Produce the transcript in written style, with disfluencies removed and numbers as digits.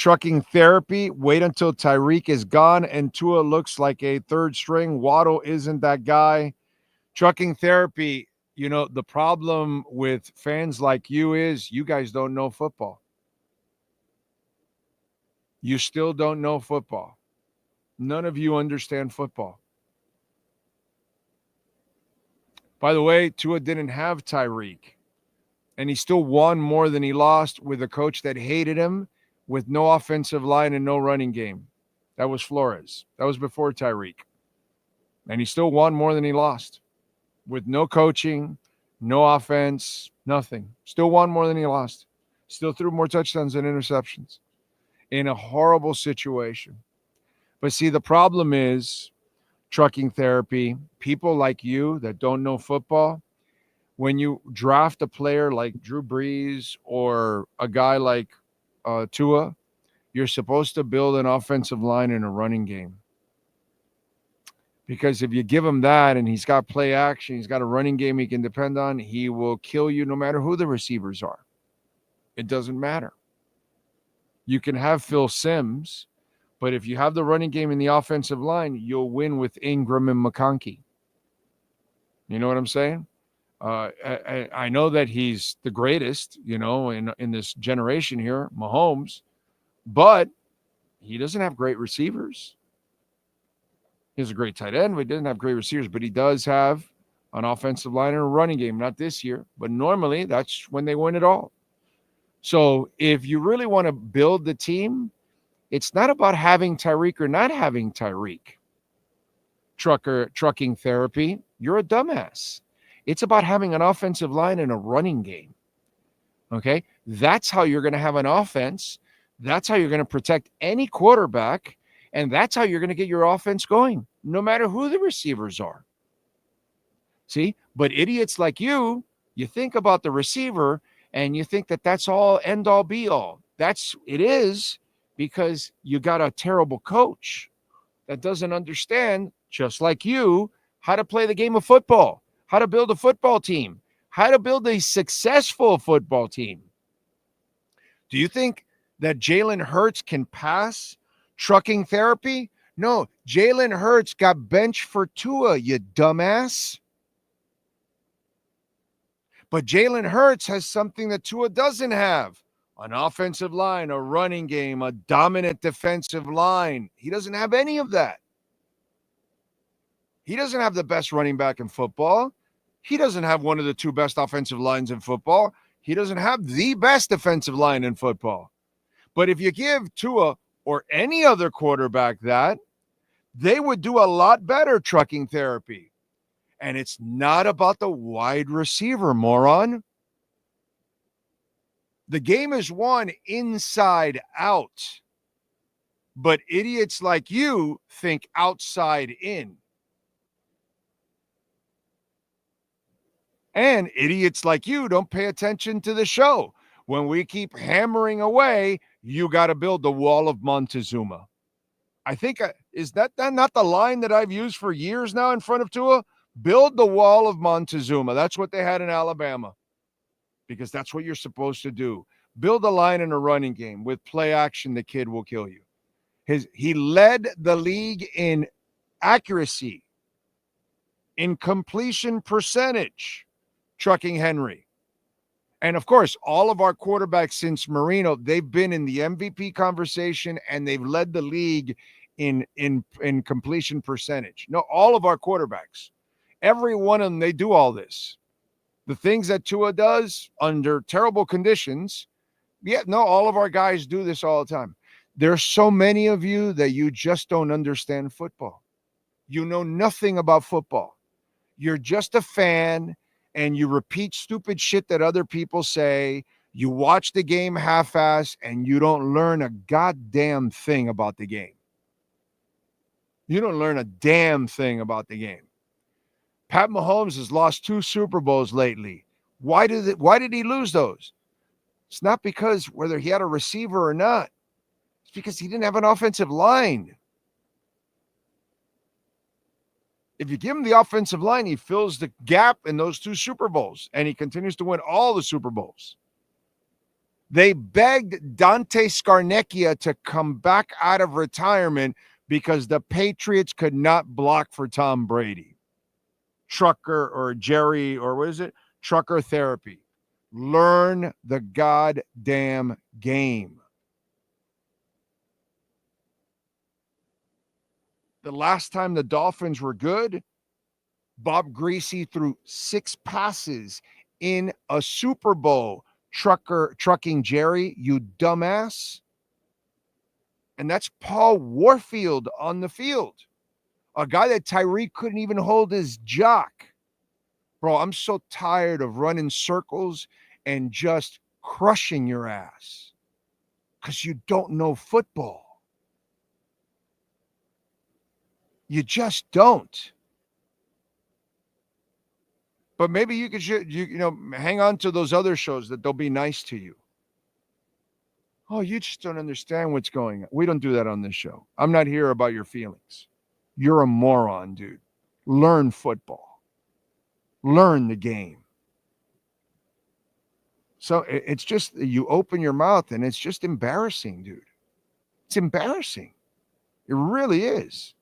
Trucking therapy, wait until Tyreek is gone and Tua looks like a third string. Waddle isn't that guy. Trucking therapy, the problem with fans like you is you guys don't know football. You still don't know football. None of you understand football. By the way, Tua didn't have Tyreek, and he still won more than he lost with a coach that hated him, with no offensive line and no running game. That was Flores. That was before Tyreek. And he still won more than he lost with no coaching, no offense, nothing. Still won more than he lost. Still threw more touchdowns than interceptions in a horrible situation. But see, the problem is trucking therapy. People like you that don't know football, when you draft a player like Drew Brees or a guy like Tua, you're supposed to build an offensive line and a running game. Because if you give him that and he's got play action, he's got a running game he can depend on, he will kill you no matter who the receivers are. It doesn't matter. You can have Phil Simms, but if you have the running game in the offensive line, you'll win with Ingram and McConkey. You know what I'm saying? I know that he's the greatest, in this generation here, Mahomes, but he doesn't have great receivers. He has a great tight end, but he doesn't have great receivers. But he does have an offensive line and a running game. Not this year, but normally that's when they win it all. So if you really want to build the team, it's not about having Tyreek or not having Tyreek. Trucking therapy, you're a dumbass. It's about having an offensive line and a running game. Okay? That's how you're going to have an offense. That's how you're going to protect any quarterback. And that's how you're going to get your offense going, no matter who the receivers are. See? But idiots like you think about the receiver and you think that that's all end all be all. It is because you got a terrible coach that doesn't understand, just like you, how to play the game of football, how to build a football team, how to build a successful football team. Do you think that Jalen Hurts can pass trucking therapy? No, Jalen Hurts got benched for Tua, you dumbass. But Jalen Hurts has something that Tua doesn't have. An offensive line, a running game, a dominant defensive line. He doesn't have any of that. He doesn't have the best running back in football. He doesn't have one of the two best offensive lines in football. He doesn't have the best defensive line in football. But if you give Tua or any other quarterback that, they would do a lot better trucking therapy. And it's not about the wide receiver, moron. The game is won inside out. But idiots like you think outside in. And idiots like you don't pay attention to the show. When we keep hammering away, you got to build the wall of Montezuma. I think, is that not the line that I've used for years now in front of Tua? Build the wall of Montezuma. That's what they had in Alabama. Because that's what you're supposed to do. Build a line in a running game. With play action, the kid will kill you. He led the league in accuracy, in completion percentage, trucking Henry. And of course, all of our quarterbacks since Marino, they've been in the MVP conversation and they've led the league in completion percentage. No, all of our quarterbacks, every one of them, they do all this. The things that Tua does under terrible conditions, all of our guys do this all the time. There's so many of you that you just don't understand football. You know nothing about football. You're just a fan. And you repeat stupid shit that other people say. You watch the game half-ass, and you don't learn a goddamn thing about the game. You don't learn a damn thing about the game. Pat Mahomes has lost 2 Super Bowls lately. Why did he lose those? It's not because whether he had a receiver or not. It's because he didn't have an offensive line. If you give him the offensive line, he fills the gap in those 2 Super Bowls, and he continues to win all the Super Bowls. They begged Dante Scarnecchia to come back out of retirement because the Patriots could not block for Tom Brady. Trucker or Jerry or what is it? Trucker therapy. Learn the goddamn game. The last time the Dolphins were good, Bob Greasy threw 6 passes in a Super Bowl. Trucking Jerry, you dumbass. And that's Paul Warfield on the field. A guy that Tyreek couldn't even hold his jock. Bro, I'm so tired of running circles and just crushing your ass because you don't know football. You just don't. But maybe you could, hang on to those other shows that they'll be nice to you. Oh, you just don't understand what's going on. We don't do that on this show. I'm not here about your feelings. You're a moron, dude. Learn football. Learn the game. So it's just, you open your mouth and it's just embarrassing, dude. It's embarrassing. It really is.